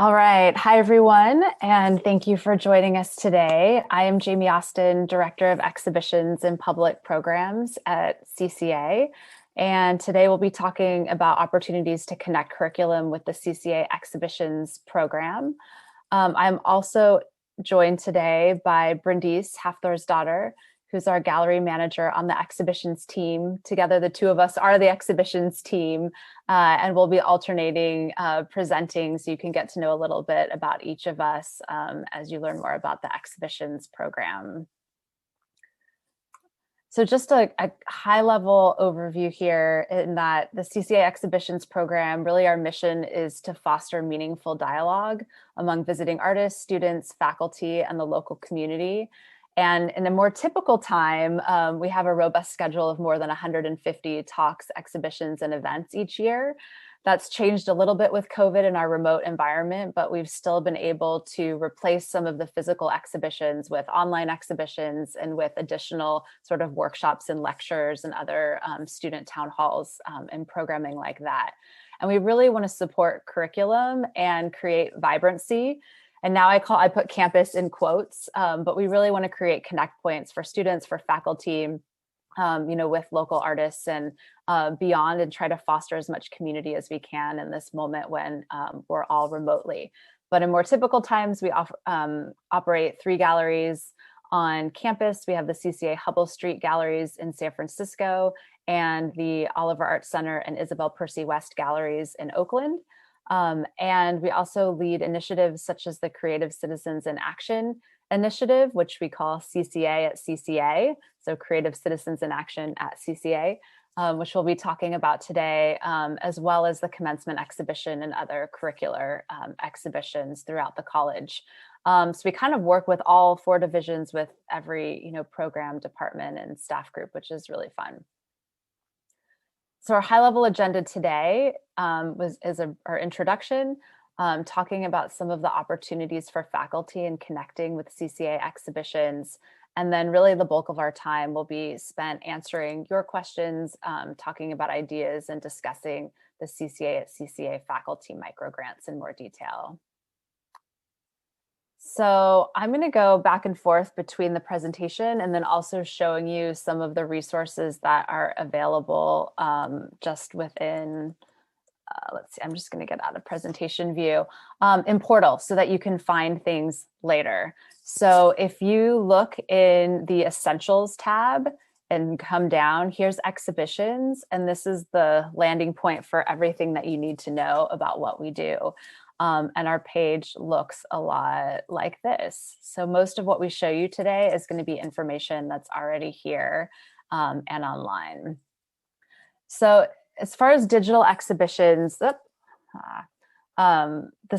All right. Hi, everyone, and thank you for joining us today. I am Jamie Austin, Director of Exhibitions and Public Programs at CCA. And today we'll be talking about opportunities to connect curriculum with the CCA Exhibitions program. I'm also joined today by Brindise Hafthor's-daughter, who's our gallery manager on the exhibitions team. Together, the two of us are the exhibitions team, and we'll be alternating presenting so you can get to know a little bit about each of us as you learn more about the exhibitions program. So just a high-level overview here in that the CCA Exhibitions program, really our mission is to foster meaningful dialogue among visiting artists, students, faculty, and the local community. And in a more typical time, we have a robust schedule of more than 150 talks, exhibitions, and events each year. That's changed a little bit with COVID in our remote environment, but we've still been able to replace some of the physical exhibitions with online exhibitions and with additional sort of workshops and lectures and other student town halls and programming like that. And we really want to support curriculum and create vibrancy. And now I put campus in quotes, but we really want to create connect points for students, for faculty, with local artists and beyond, and try to foster as much community as we can in this moment when we're all remotely. But in more typical times, we operate 3 galleries on campus. We have the CCA Hubble Street galleries in San Francisco and the Oliver Art Center and Isabel Percy West galleries in Oakland. And we also lead initiatives such as the Creative Citizens in Action initiative, which we call CCA at CCA. So Creative Citizens in Action at CCA, which we'll be talking about today, as well as the commencement exhibition and other curricular exhibitions throughout the college. So we kind of work with all 4 divisions with every, program, department, and staff group, which is really fun. So our high-level agenda today is our introduction, talking about some of the opportunities for faculty and connecting with CCA exhibitions. And then really the bulk of our time will be spent answering your questions, talking about ideas, and discussing the CCA at CCA faculty microgrants in more detail. So I'm going to go back and forth between the presentation and then also showing you some of the resources that are available just within, let's see, I'm just going to get out of presentation view, in Portal so that you can find things later. So if you look in the Essentials tab and come down, here's exhibitions, and this is the landing point for everything that you need to know about what we do. And our page looks a lot like this. So most of what we show you today is going to be information that's already here and online. So as far as digital exhibitions, this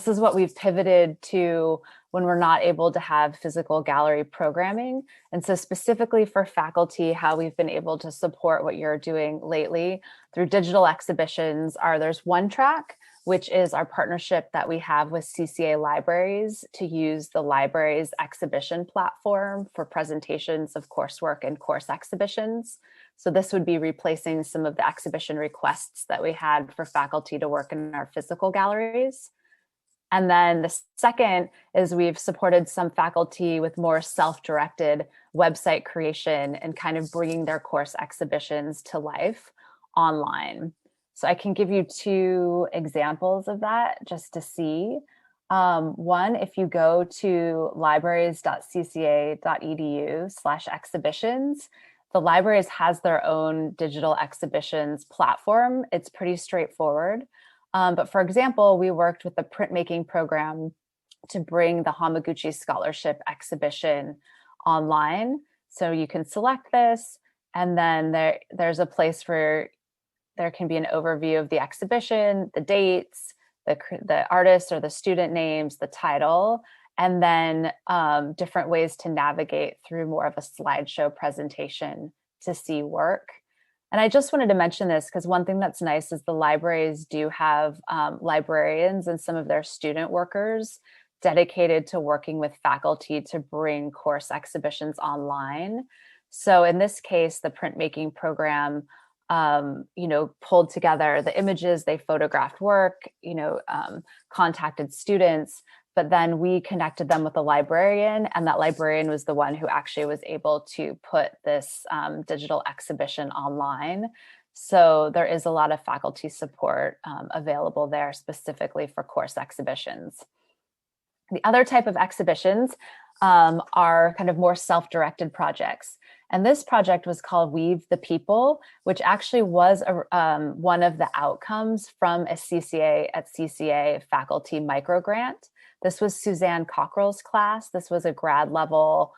is what we've pivoted to when we're not able to have physical gallery programming. And so specifically for faculty, how we've been able to support what you're doing lately through digital exhibitions there's One Track, which is our partnership that we have with CCA Libraries to use the library's exhibition platform for presentations of coursework and course exhibitions. So this would be replacing some of the exhibition requests that we had for faculty to work in our physical galleries. And then the second is we've supported some faculty with more self-directed website creation and kind of bringing their course exhibitions to life online. So I can give you 2 examples of that just to see. One, if you go to libraries.cca.edu/exhibitions, the libraries has their own digital exhibitions platform. It's pretty straightforward. But for example, we worked with the printmaking program to bring the Hamaguchi Scholarship exhibition online. So you can select this, and then there's a place where there can be an overview of the exhibition, the dates, the artist or the student names, the title, and then different ways to navigate through more of a slideshow presentation to see work. And I just wanted to mention this because one thing that's nice is the libraries do have librarians and some of their student workers dedicated to working with faculty to bring course exhibitions online. So in this case, the printmaking program pulled together the images, they photographed work, contacted students, but then we connected them with a librarian, and that librarian was the one who actually was able to put this digital exhibition online. So there is a lot of faculty support available there specifically for course exhibitions. The other type of exhibitions are kind of more self-directed projects. And this project was called Weave the People, which actually was one of the outcomes from a CCA at CCA faculty microgrant. This was Suzanne Cockrell's class. This was a grad level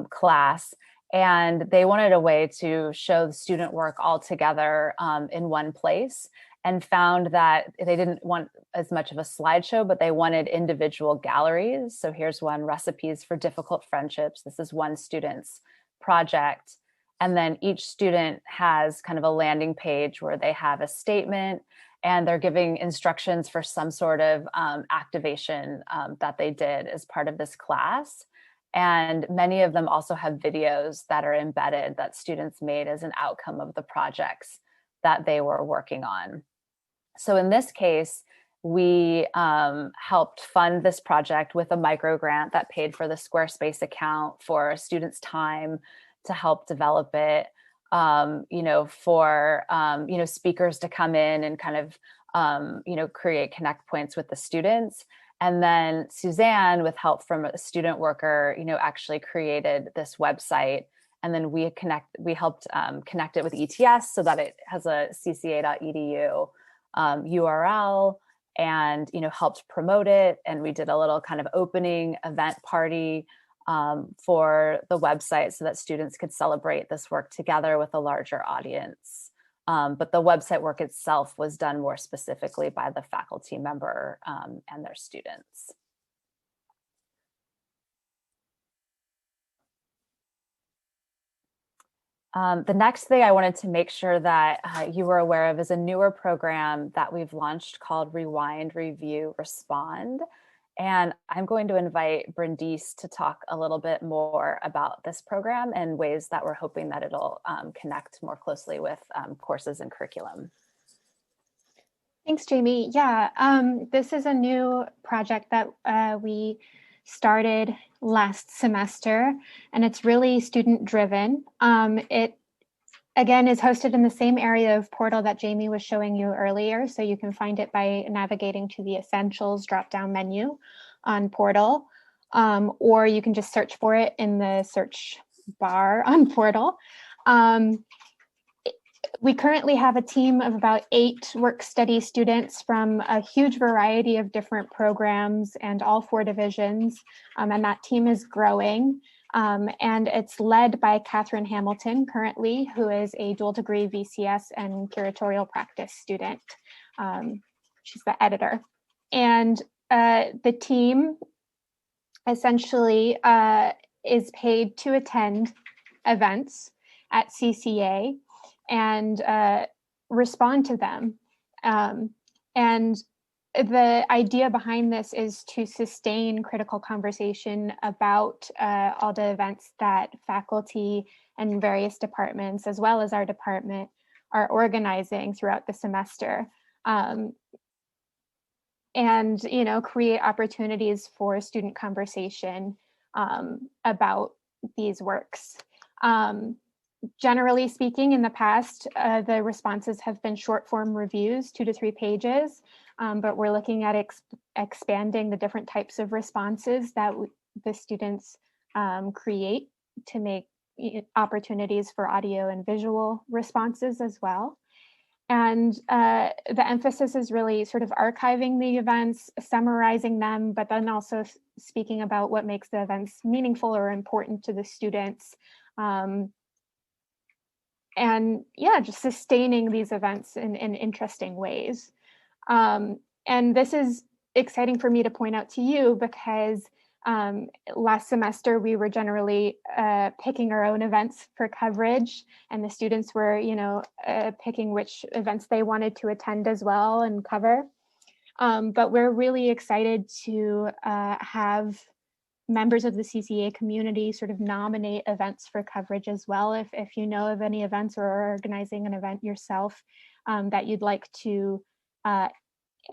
class. And they wanted a way to show the student work all together in one place, and found that they didn't want as much of a slideshow, but they wanted individual galleries. So here's one, Recipes for Difficult Friendships. This is one student's project. And then each student has kind of a landing page where they have a statement and they're giving instructions for some sort of activation that they did as part of this class. And many of them also have videos that are embedded that students made as an outcome of the projects that they were working on. So in this case, we helped fund this project with a micro grant that paid for the Squarespace account, for a student's time to help develop it, for speakers to come in and kind of create connect points with the students. And then Suzanne, with help from a student worker, actually created this website. And then we helped connect it with ETS so that it has a cca.edu URL, and helped promote it. And we did a little kind of opening event party for the website so that students could celebrate this work together with a larger audience. But the website work itself was done more specifically by the faculty member and their students. The next thing I wanted to make sure that you were aware of is a newer program that we've launched called Rewind, Review, Respond. And I'm going to invite Brandice to talk a little bit more about this program and ways that we're hoping that it'll connect more closely with courses and curriculum. Thanks, Jamie. Yeah, this is a new project that we started last semester, and it's really student driven. It again is hosted in the same area of Portal that Jamie was showing you earlier, so you can find it by navigating to the Essentials drop-down menu on Portal, or you can just search for it in the search bar on Portal. We currently have a team of about 8 work-study students from a huge variety of different programs and all 4 divisions, and that team is growing. And it's led by Catherine Hamilton currently, who is a dual degree VCS and curatorial practice student. She's the editor. And the team essentially is paid to attend events at CCA and respond to them. And the idea behind this is to sustain critical conversation about all the events that faculty and various departments, as well as our department, are organizing throughout the semester. And create opportunities for student conversation about these works. Generally speaking, in the past, the responses have been short form reviews, 2 to 3 pages, but we're looking at expanding the different types of responses that the students create to make opportunities for audio and visual responses as well. And the emphasis is really sort of archiving the events, summarizing them, but then also speaking about what makes the events meaningful or important to the students. And yeah, just sustaining these events in interesting ways. And this is exciting for me to point out to you because last semester we were generally picking our own events for coverage, and the students were, picking which events they wanted to attend as well and cover. But we're really excited to have members of the CCA community sort of nominate events for coverage as well. If you know of any events or are organizing an event yourself that you'd like to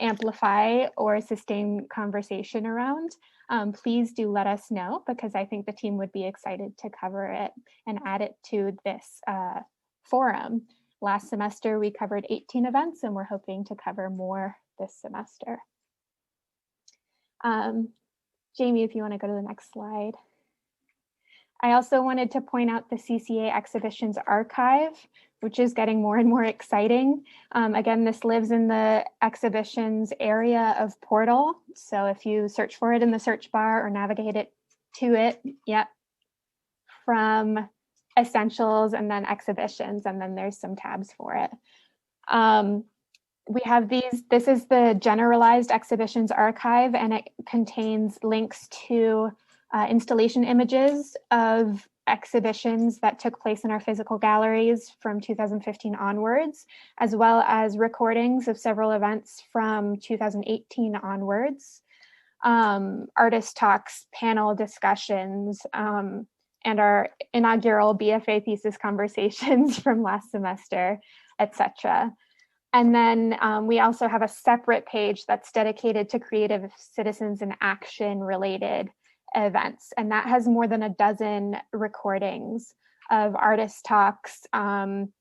amplify or sustain conversation around, please do let us know, because I think the team would be excited to cover it and add it to this forum. Last semester, we covered 18 events, and we're hoping to cover more this semester. Jamie, if you want to go to the next slide. I also wanted to point out the CCA Exhibitions Archive, which is getting more and more exciting. Again, this lives in the exhibitions area of Portal. So if you search for it in the search bar or navigate it to it, yep, from essentials and then exhibitions, and then there's some tabs for it. We have this is the generalized exhibitions archive, and it contains links to installation images of exhibitions that took place in our physical galleries from 2015 onwards, as well as recordings of several events from 2018 onwards, artist talks, panel discussions, and our inaugural BFA thesis conversations from last semester, etc. And then we also have a separate page that's dedicated to creative citizens in action related events. And that has more than a dozen recordings of artist talks, town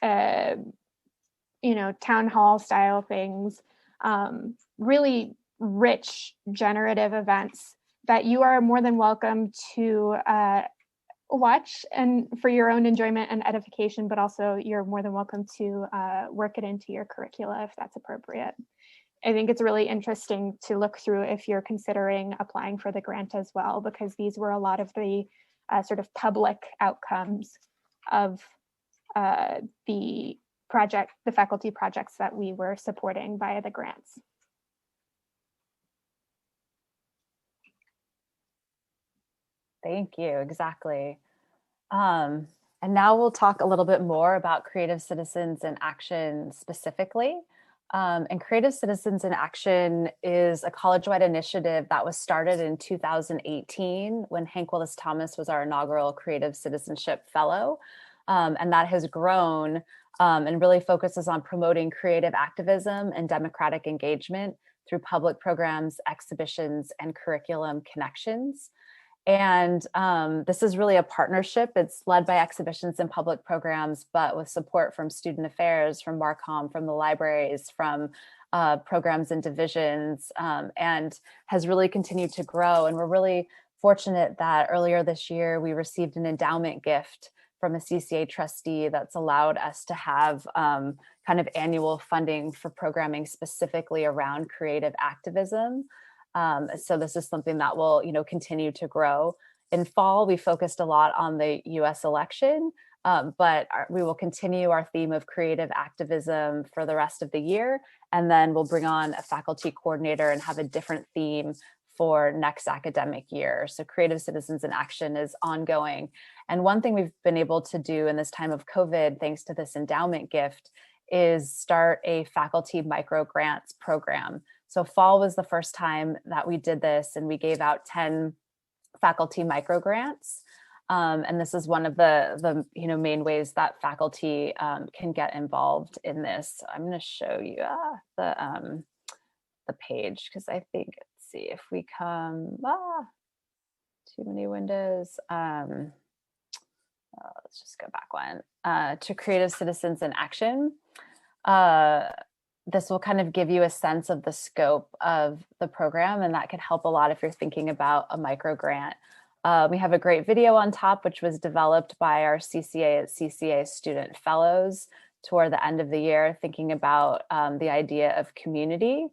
hall style things, really rich generative events that you are more than welcome to watch and for your own enjoyment and edification, but also you're more than welcome to work it into your curricula if that's appropriate. I think it's really interesting to look through if you're considering applying for the grant as well, because these were a lot of the sort of public outcomes of the faculty projects that we were supporting via the grants. Thank you, exactly. And now we'll talk a little bit more about Creative Citizens in Action specifically. And Creative Citizens in Action is a college-wide initiative that was started in 2018 when Hank Willis Thomas was our inaugural Creative Citizenship Fellow. And that has grown and really focuses on promoting creative activism and democratic engagement through public programs, exhibitions, and curriculum connections. And this is really a partnership. It's led by exhibitions and public programs, but with support from student affairs, from Marcom, from the libraries, from programs and divisions, and has really continued to grow. And we're really fortunate that earlier this year, we received an endowment gift from a CCA trustee that's allowed us to have kind of annual funding for programming specifically around creative activism. So this is something that will, continue to grow. In fall, we focused a lot on the US election, but we will continue our theme of creative activism for the rest of the year. And then we'll bring on a faculty coordinator and have a different theme for next academic year. So Creative Citizens in Action is ongoing. And one thing we've been able to do in this time of COVID, thanks to this endowment gift, is start a faculty micro grants program. So fall was the first time that we did this, and we gave out 10 faculty micro grants. And this is one of the main ways that faculty can get involved in this. I'm going to show you the page, because I think, let's see if we come, too many windows. Let's just go back one to Creative Citizens in Action. This will kind of give you a sense of the scope of the program, and that could help a lot if you're thinking about a micro grant. We have a great video on top, which was developed by our CCA student fellows toward the end of the year, thinking about the idea of community.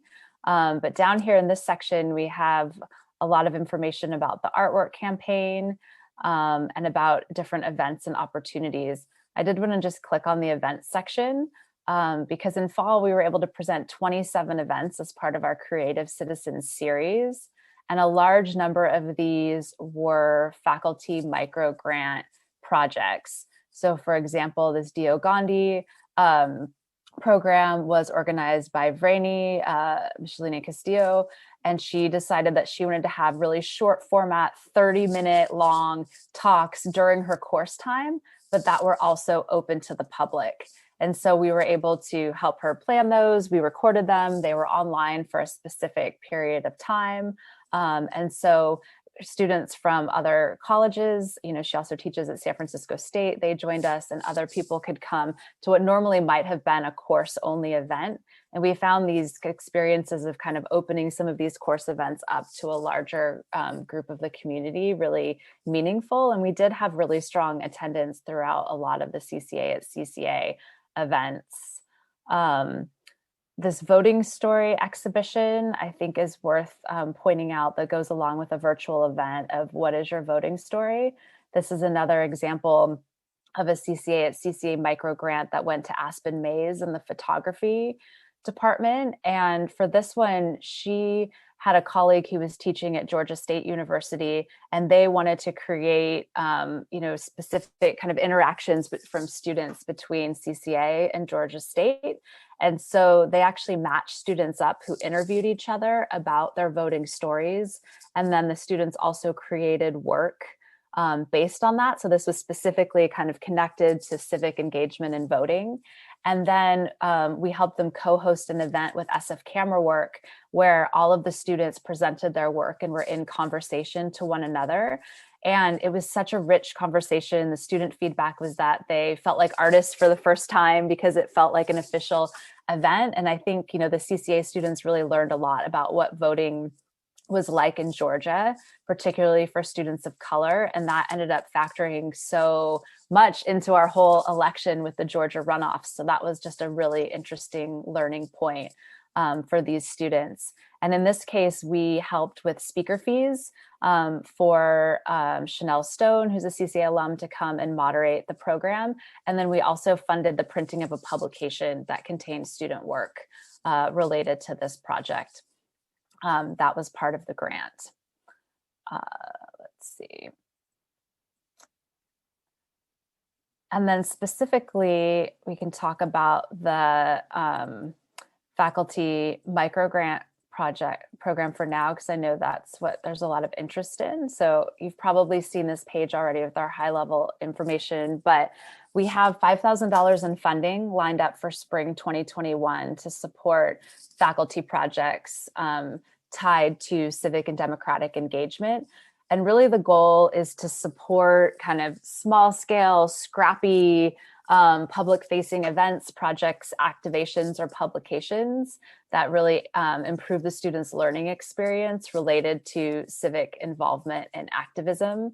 But down here in this section, we have a lot of information about the artwork campaign and about different events and opportunities. I did want to just click on the events section. Because in fall, we were able to present 27 events as part of our Creative Citizens series. And a large number of these were faculty micro grant projects. So for example, this Dio Gandhi program was organized by Vreni, Michelina Castillo, and she decided that she wanted to have really short format, 30-minute long talks during her course time, but that were also open to the public. And so we were able to help her plan those. We recorded them. They were online for a specific period of time. And so students from other colleges, she also teaches at San Francisco State, they joined us, and other people could come to what normally might have been a course only event. And we found these experiences of kind of opening some of these course events up to a larger group of the community really meaningful. And we did have really strong attendance throughout a lot of the CCA at CCA events. This voting story exhibition, I think, is worth pointing out, that goes along with a virtual event of what is your voting story. This is another example of a CCA at CCA micro grant that went to Aspen Mays in the photography department. And for this one, she had a colleague who was teaching at Georgia State University, and they wanted to create, specific kind of interactions from students between CCA and Georgia State. And so they actually matched students up who interviewed each other about their voting stories. And then the students also created work based on that. So this was specifically kind of connected to civic engagement and voting. And then we helped them co-host an event with SF Camera Work, where all of the students presented their work and were in conversation to one another. And it was such a rich conversation. The student feedback was that they felt like artists for the first time because it felt like an official event. And I think, the CCA students really learned a lot about what voting was like in Georgia, particularly for students of color. And that ended up factoring so much into our whole election with the Georgia runoffs. So that was just a really interesting learning point for these students. And in this case, we helped with speaker fees for Chanel Stone, who's a CCA alum, to come and moderate the program. And then we also funded the printing of a publication that contained student work related to this project. That was part of the grant. Let's see. And then specifically, we can talk about the faculty microgrant program for now, because I know that's what there's a lot of interest in. So you've probably seen this page already with our high level information, but we have $5,000 in funding lined up for spring 2021 to support faculty projects tied to civic and democratic engagement. And really the goal is to support kind of small scale, scrappy, public facing events, projects, activations, or publications that really improve the students' learning experience related to civic involvement and activism.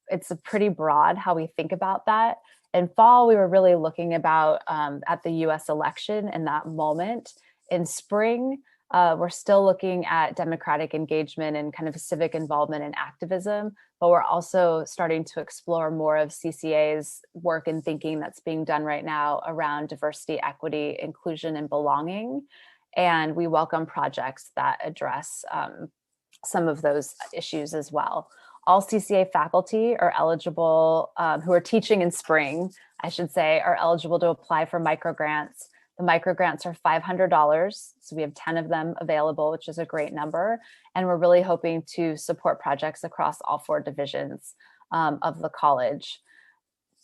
It's a pretty broad how we think about that. In fall, we were really looking about at the US election in that moment. In spring, we're still looking at democratic engagement and kind of civic involvement and activism, but we're also starting to explore more of CCA's work and thinking that's being done right now around diversity, equity, inclusion, and belonging. And we welcome projects that address some of those issues as well. All CCA faculty are eligible, who are teaching in spring, I should say, are eligible to apply for microgrants. The microgrants are $500, so we have 10 of them available, which is a great number. And we're really hoping to support projects across all 4 divisions of the college.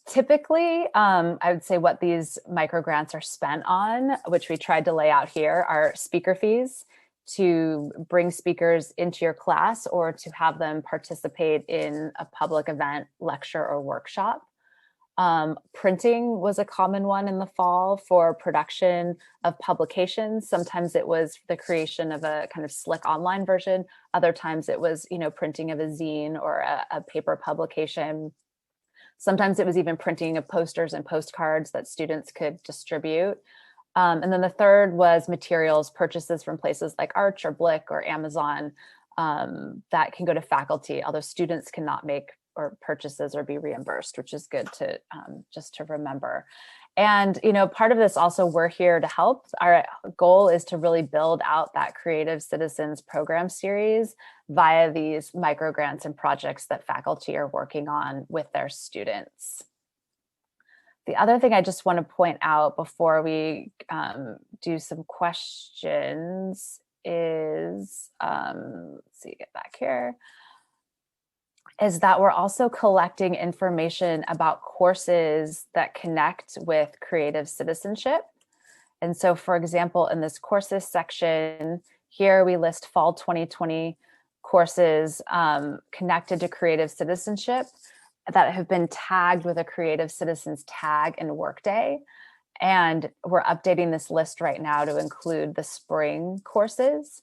Typically, I would say what these microgrants are spent on, which we tried to lay out here, are speaker fees to bring speakers into your class or to have them participate in a public event, lecture, or workshop. Printing was a common one in the fall for production of publications. Sometimes it was the creation of a kind of slick online version. Other times it was, printing of a zine or a paper publication. Sometimes it was even printing of posters and postcards that students could distribute. And then the third was materials purchases from places like Arch or Blick or Amazon that can go to faculty, although students cannot make or purchases or be reimbursed, which is good to just to remember. And, part of this also, we're here to help. Our goal is to really build out that Creative Citizens program series via these microgrants and projects that faculty are working on with their students. The other thing I just want to point out before we do some questions is, let's see, get back here, is that we're also collecting information about courses that connect with creative citizenship. And so, for example, in this courses section, here we list fall 2020 courses connected to creative citizenship that have been tagged with a creative citizens tag in Workday. And we're updating this list right now to include the spring courses.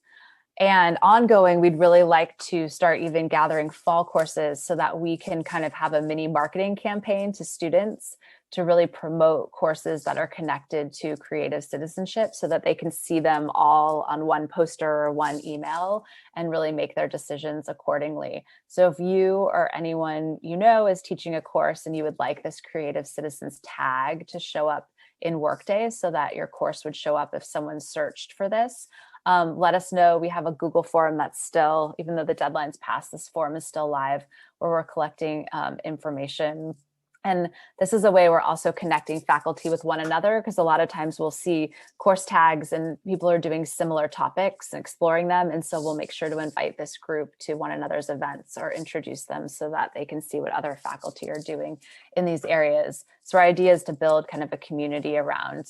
And ongoing, we'd really like to start even gathering fall courses so that we can kind of have a mini marketing campaign to students to really promote courses that are connected to creative citizenship so that they can see them all on one poster or one email and really make their decisions accordingly. So if you or anyone you know is teaching a course and you would like this creative citizens tag to show up in Workday so that your course would show up if someone searched for this, let us know. We have a Google form that's still, even though the deadline's passed, this form is still live where we're collecting information. And this is a way we're also connecting faculty with one another, because a lot of times we'll see course tags and people are doing similar topics and exploring them. And so we'll make sure to invite this group to one another's events or introduce them so that they can see what other faculty are doing in these areas. So our idea is to build kind of a community around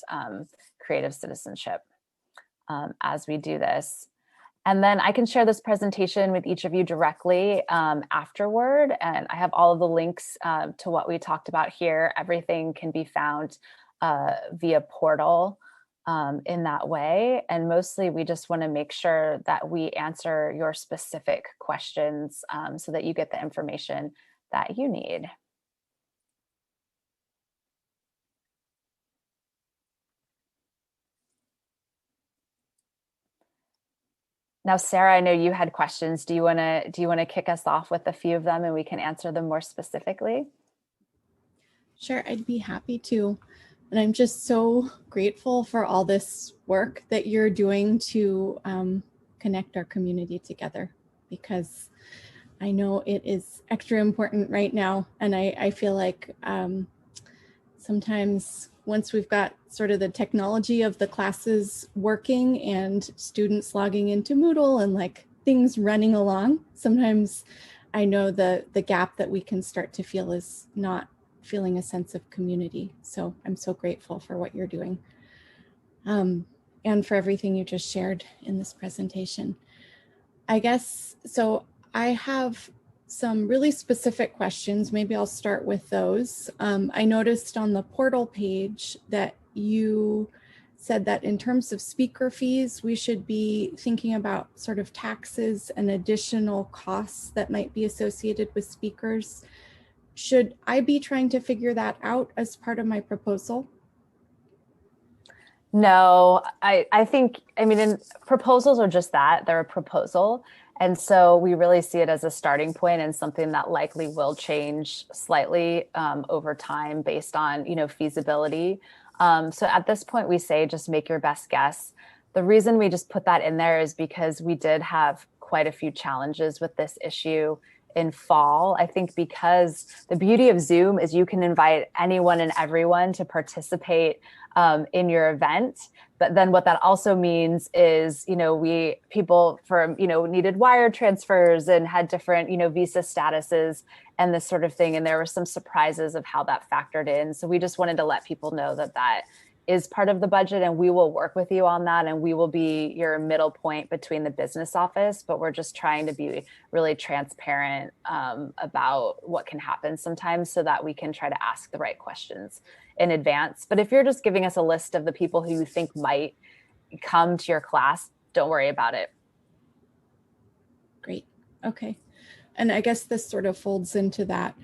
creative citizenship as we do this. And then I can share this presentation with each of you directly afterward. And I have all of the links to what we talked about here. Everything can be found via portal in that way. And mostly we just want to make sure that we answer your specific questions so that you get the information that you need. Now, Sarah, I know you had questions. Do you want to kick us off with a few of them and we can answer them more specifically? Sure, I'd be happy to. And I'm just so grateful for all this work that you're doing to connect our community together, because I know it is extra important right now. And I feel like sometimes once we've got sort of the technology of the classes working and students logging into Moodle and like things running along, sometimes I know the gap that we can start to feel is not feeling a sense of community. So I'm so grateful for what you're doing and for everything you just shared in this presentation. I guess, so I have some really specific questions. Maybe I'll start with those. I noticed on the portal page that you said that in terms of speaker fees, we should be thinking about sort of taxes and additional costs that might be associated with speakers. Should I be trying to figure that out as part of my proposal? No, I think, I mean, proposals are just that, they're a proposal. And so we really see it as a starting point and something that likely will change slightly over time based on, feasibility. So at this point, we say just make your best guess. The reason we just put that in there is because we did have quite a few challenges with this issue in fall. I think because the beauty of Zoom is you can invite anyone and everyone to participate in your event. But then what that also means is, people from, needed wire transfers and had different, visa statuses and this sort of thing. And there were some surprises of how that factored in. So we just wanted to let people know that that is part of the budget and we will work with you on that. And we will be your middle point between the business office, but we're just trying to be really transparent about what can happen sometimes so that we can try to ask the right questions in advance. But if you're just giving us a list of the people who you think might come to your class, don't worry about it. Great. Okay. And I guess this sort of folds into that.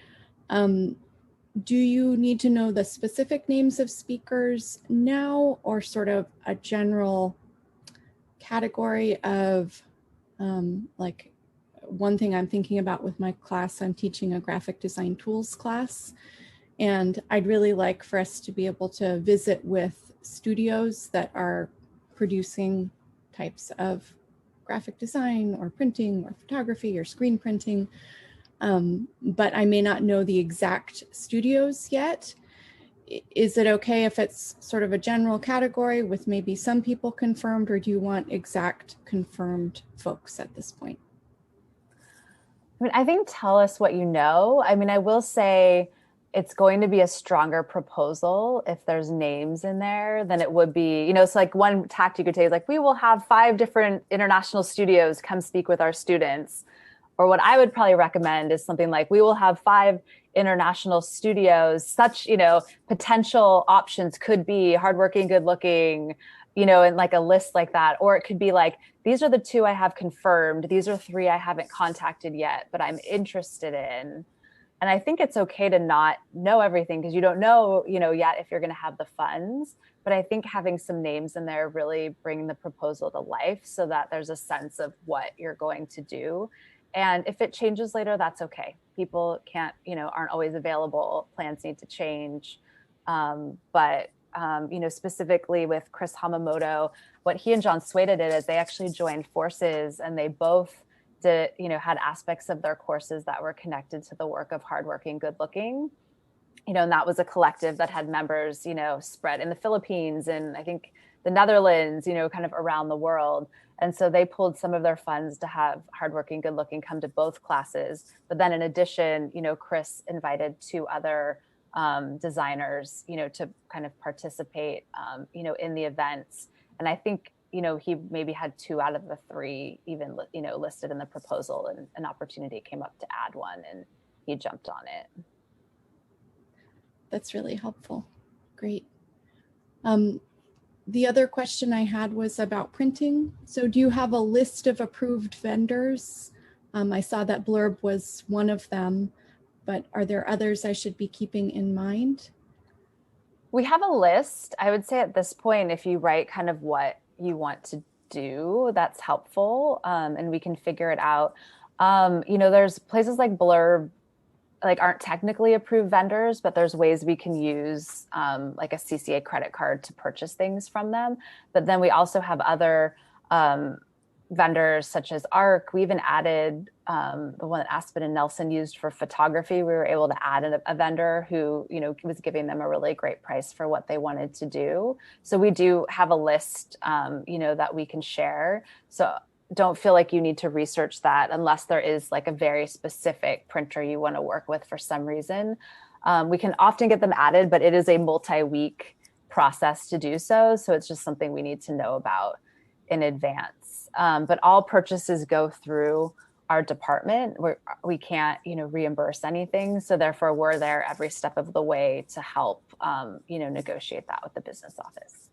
Do you need to know the specific names of speakers now, or sort of a general category of like one thing I'm thinking about with my class, I'm teaching a graphic design tools class. And I'd really like for us to be able to visit with studios that are producing types of graphic design or printing or photography or screen printing. But I may not know the exact studios yet. is it okay if it's sort of a general category with maybe some people confirmed, or do you want exact confirmed folks at this point? I mean, I think tell us what you know. I mean, I will say it's going to be a stronger proposal if there's names in there than it would be, it's like one tact you could take is like, we will have 5 different international studios come speak with our students. Or what I would probably recommend is something like, we will have 5 international studios, such, potential options could be hardworking, good looking, and like a list like that. Or it could be like, these are the 2 I have confirmed. These are 3 I haven't contacted yet, but I'm interested in. And I think it's okay to not know everything because you don't know, yet if you're going to have the funds. But I think having some names in there really bring the proposal to life so that there's a sense of what you're going to do. And if it changes later, that's okay. People aren't always available. Plans need to change. But specifically with Chris Hamamoto, what he and John Sueda did is they actually joined forces, and they both had aspects of their courses that were connected to the work of hardworking, good looking. And that was a collective that had members, spread in the Philippines and I think the Netherlands, kind of around the world. And so they pulled some of their funds to have hardworking, good looking come to both classes. But then in addition, Chris invited 2 other designers, to kind of participate, in the events. And I think, he maybe had 2 out of the 3 even, listed in the proposal, and an opportunity came up to add one and he jumped on it. That's really helpful. Great. The other question I had was about printing. So do you have a list of approved vendors? I saw that Blurb was one of them, but are there others I should be keeping in mind? We have a list. I would say at this point, if you write kind of what you want to do, that's helpful, and we can figure it out. There's places like Blurb aren't technically approved vendors, but there's ways we can use like a CCA credit card to purchase things from them. But then we also have other vendors such as ARC. We even added the one that Aspen and Nelson used for photography. We were able to add a vendor who, was giving them a really great price for what they wanted to do. So we do have a list, that we can share. So don't feel like you need to research that unless there is like a very specific printer you want to work with for some reason. We can often get them added, but it is a multi-week process to do so. So it's just something we need to know about in advance. But all purchases go through our department. We can't, reimburse anything. So therefore we're there every step of the way to help, negotiate that with the business office.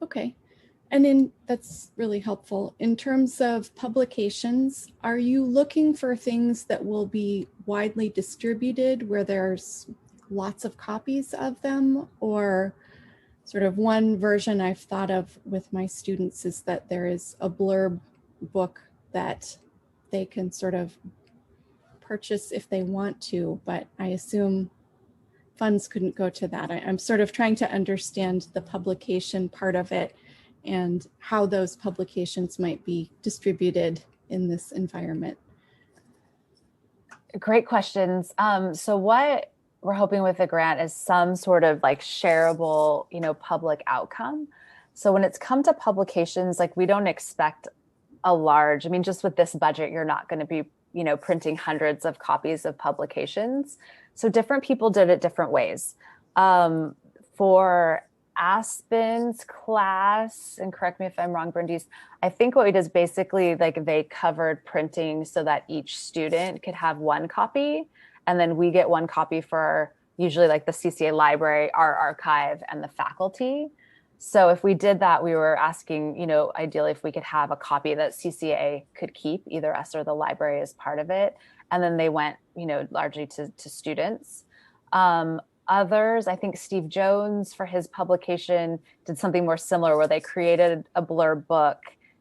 Okay. And that's really helpful. In terms of publications, are you looking for things that will be widely distributed where there's lots of copies of them? Or sort of one version I've thought of with my students is that there is a Blurb book that they can sort of purchase if they want to, but I assume funds couldn't go to that. I'm sort of trying to understand the publication part of it and how those publications might be distributed in this environment. Great questions. So what we're hoping with the grant is some sort of like shareable, public outcome. So when it's come to publications, like we don't expect a large, just with this budget, you're not going to be, printing hundreds of copies of publications. So different people did it different ways. For Aspen's class, and correct me if I'm wrong, Brindis, I think what we did is basically like they covered printing so that each student could have 1 copy, and then we get 1 copy for usually like the CCA library, our archive, and the faculty. So if we did that, we were asking, ideally if we could have a copy that CCA could keep, either us or the library as part of it. And then they went, largely to students. Others, I think Steve Jones for his publication did something more similar where they created a Blurb book.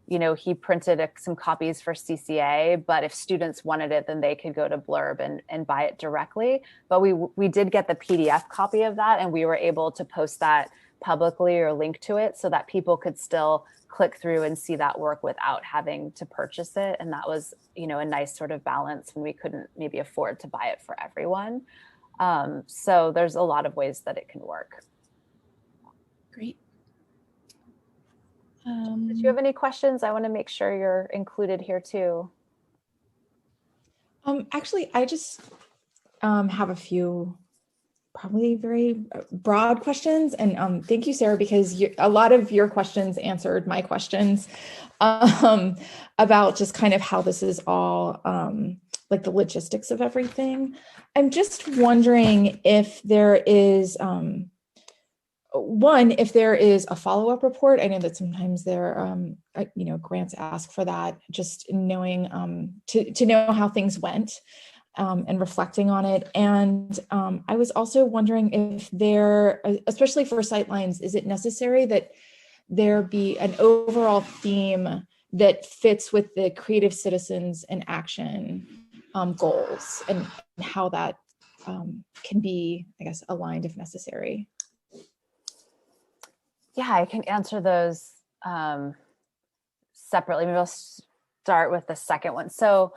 He printed some copies for CCA, but if students wanted it, then they could go to Blurb and buy it directly. But we did get the PDF copy of that, and we were able to post that publicly or link to it so that people could still click through and see that work without having to purchase it. And that was, a nice sort of balance when we couldn't maybe afford to buy it for everyone. So there's a lot of ways that it can work. Great. Did you have any questions? I want to make sure you're included here too. Actually, I just have a few probably very broad questions. And thank you, Sarah, because a lot of your questions answered my questions about just kind of how this is all like the logistics of everything. I'm just wondering if there is one, if there is a follow-up report. I know that sometimes there, grants ask for that, just knowing to know how things went and reflecting on it. And I was also wondering if there, especially for sightlines, is it necessary that there be an overall theme that fits with the creative citizens and action goals, and how that can be, I guess, aligned if necessary? Yeah, I can answer those separately. Maybe I'll start with the second one. So,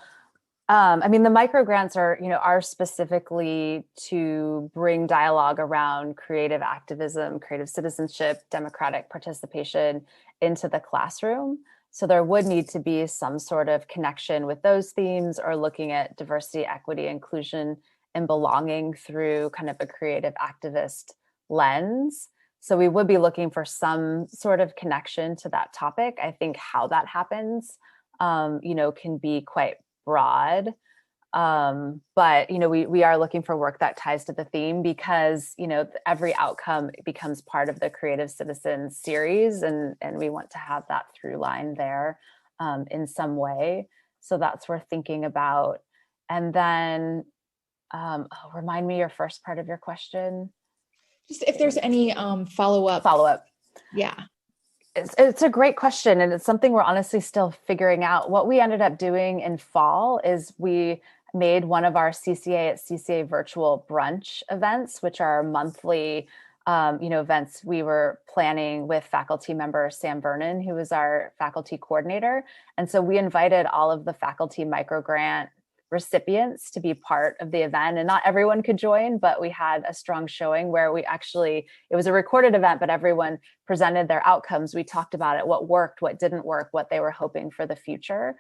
I mean, the micro grants are specifically to bring dialogue around creative activism, creative citizenship, democratic participation into the classroom. So there would need to be some sort of connection with those themes, or looking at diversity, equity, inclusion, and belonging through kind of a creative activist lens. So we would be looking for some sort of connection to that topic. I think how that happens, can be quite broad. But, we are looking for work that ties to the theme, because, every outcome becomes part of the Creative Citizens series, and we want to have that through line there in some way. So that's worth thinking about. And then, remind me your first part of your question. Just if there's any follow-up. Yeah. It's a great question, and it's something we're honestly still figuring out. What we ended up doing in fall is we made one of our CCA at CCA virtual brunch events, which are monthly events we were planning with faculty member Sam Vernon, who was our faculty coordinator. And so we invited all of the faculty microgrant recipients to be part of the event, and not everyone could join, but we had a strong showing where it was a recorded event, but everyone presented their outcomes. We talked about it, what worked, what didn't work, what they were hoping for the future.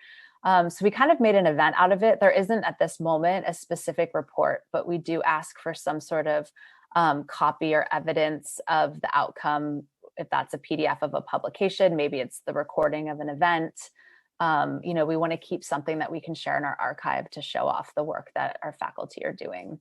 So we kind of made an event out of it. There isn't at this moment a specific report, but we do ask for some sort of copy or evidence of the outcome. If that's a PDF of a publication, maybe it's the recording of an event. We want to keep something that we can share in our archive to show off the work that our faculty are doing.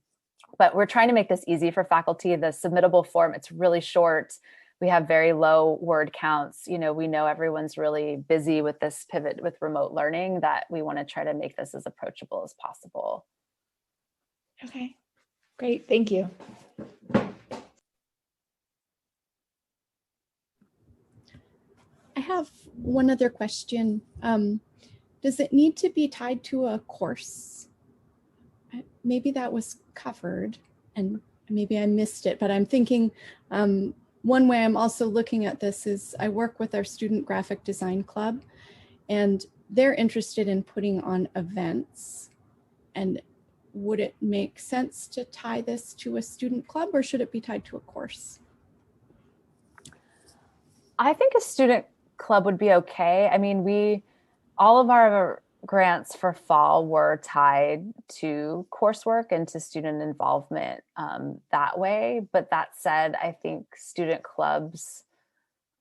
But we're trying to make this easy for faculty. The submittable form, it's really short. We have very low word counts. We know everyone's really busy with this pivot with remote learning, that we want to try to make this as approachable as possible. Okay, great. Thank you. I have one other question. Does it need to be tied to a course? Maybe that was covered and maybe I missed it, but I'm thinking one way I'm also looking at this is I work with our student graphic design club, and they're interested in putting on events. And would it make sense to tie this to a student club, or should it be tied to a course? I think a student club would be okay. I mean, all of our grants for fall were tied to coursework and to student involvement that way. But that said, I think student clubs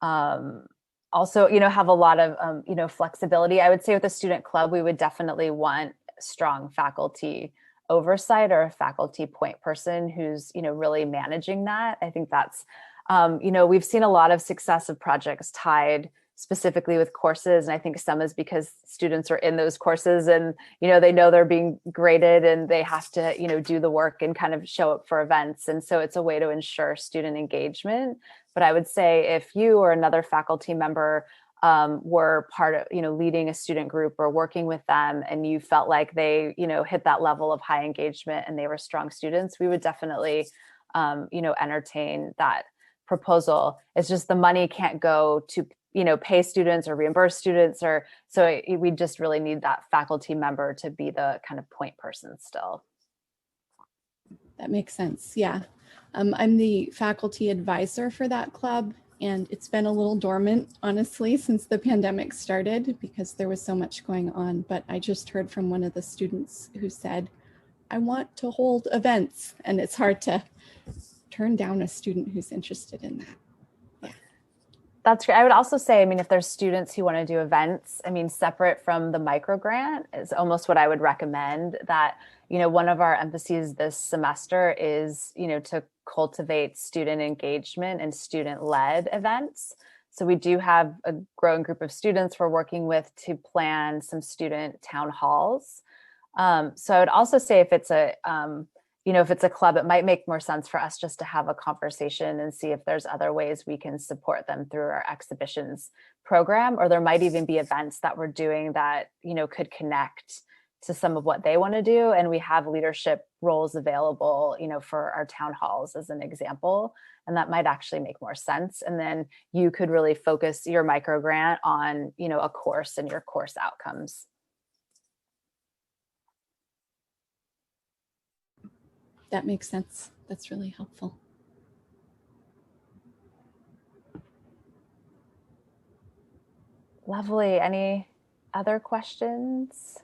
also, have a lot of, flexibility. I would say with a student club, we would definitely want strong faculty oversight, or a faculty point person who's, really managing that. I think that's, we've seen a lot of success of projects tied specifically with courses. And I think some is because students are in those courses and, they know they're being graded and they have to, do the work and kind of show up for events. And so it's a way to ensure student engagement. But I would say if you or another faculty member were part of, leading a student group or working with them, and you felt like they, hit that level of high engagement and they were strong students, we would definitely, entertain that proposal. It's just the money can't go to pay students or reimburse students, or so we just really need that faculty member to be the kind of point person still. That makes sense. Yeah. I'm the faculty advisor for that club, and it's been a little dormant, honestly, since the pandemic started because there was so much going on. But I just heard from one of the students who said, I want to hold events, and it's hard to turn down a student who's interested in that. Yeah. That's great. I would also say, I mean, if there's students who want to do events, I mean, separate from the micro grant is almost what I would recommend. That, you know, one of our emphases this semester is, you know, to cultivate student engagement and student-led events. So we do have a growing group of students we're working with to plan some student town halls. So I would also say if it's a, you know, if it's a club, it might make more sense for us just to have a conversation and see if there's other ways we can support them through our exhibitions program, or there might even be events that we're doing that, you know, could connect to some of what they want to do. And we have leadership roles available, you know, for our town halls as an example, and that might actually make more sense. And then you could really focus your micro grant on, you know, a course and your course outcomes. That makes sense. That's really helpful. Lovely. Any other questions?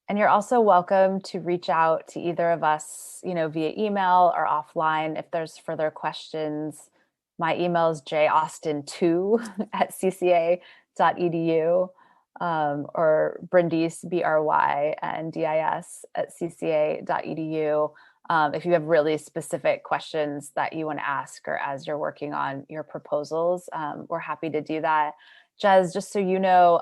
And you're also welcome to reach out to either of us, you know, via email or offline if there's further questions. My email is jaustin2 at cca.edu, or Brindis, BRYNDIS at cca.edu. If you have really specific questions that you want to ask, or as you're working on your proposals, we're happy to do that. Jez, just so you know,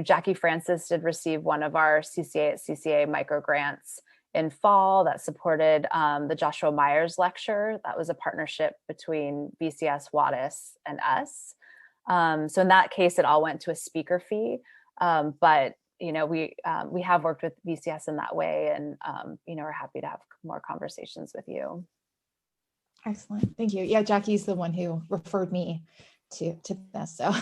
Jackie Francis did receive one of our CCA at CCA micro grants in fall that supported the Joshua Myers lecture. That was a partnership between VCS, Wattis, and us. So in that case, it all went to a speaker fee. But you know, we have worked with VCS in that way, and you know, are happy to have more conversations with you. Excellent, thank you. Yeah, Jackie's the one who referred me to this, so.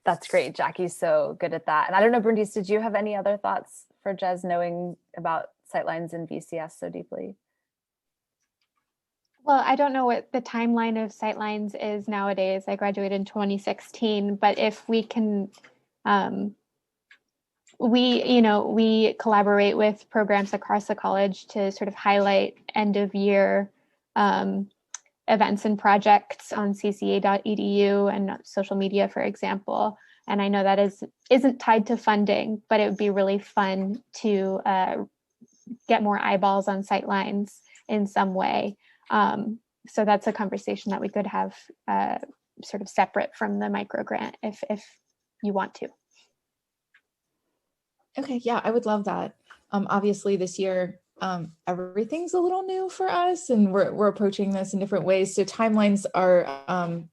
That's great. Jackie's so good at that. And I don't know, Brindis, did you have any other thoughts for Jez knowing about Sightlines and VCS so deeply? Well, I don't know what the timeline of Sightlines is nowadays. I graduated in 2016, but if we can, we collaborate with programs across the college to sort of highlight end of year events and projects on cca.edu and social media, for example. And I know that isn't tied to funding, but it would be really fun to get more eyeballs on Sightlines in some way. So that's a conversation that we could have sort of separate from the micro grant if you want to. Okay, yeah, I would love that. Obviously this year, everything's a little new for us, and we're approaching this in different ways. So timelines are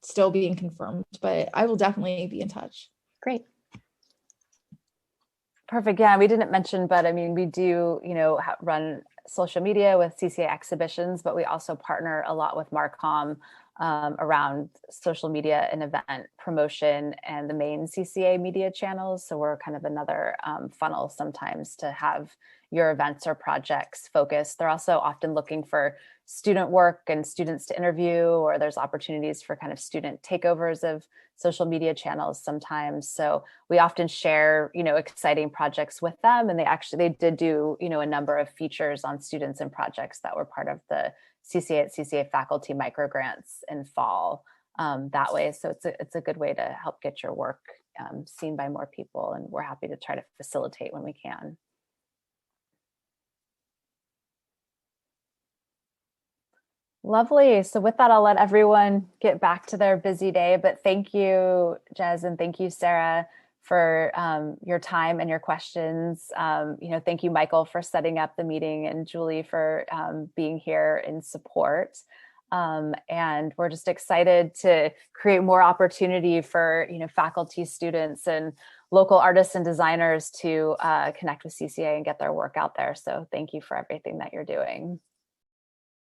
still being confirmed, but I will definitely be in touch. Great. Perfect. Yeah, we didn't mention, but I mean, we do, you know, run social media with CCA Exhibitions, but we also partner a lot with Marcom around social media and event promotion and the main CCA media channels. So we're kind of another funnel sometimes to have your events or projects focused. They're also often looking for student work and students to interview, or there's opportunities for kind of student takeovers of social media channels sometimes. So we often share, you know, exciting projects with them. And they did do, you know, a number of features on students and projects that were part of the CCA at CCA faculty micro grants in fall that way. So it's a good way to help get your work seen by more people. And we're happy to try to facilitate when we can. Lovely. So with that, I'll let everyone get back to their busy day. But thank you, Jez, and thank you, Sarah, for your time and your questions. Thank you, Michael, for setting up the meeting, and Julie for being here in support. And we're just excited to create more opportunity for faculty, students, and local artists and designers to connect with CCA and get their work out there. So thank you for everything that you're doing.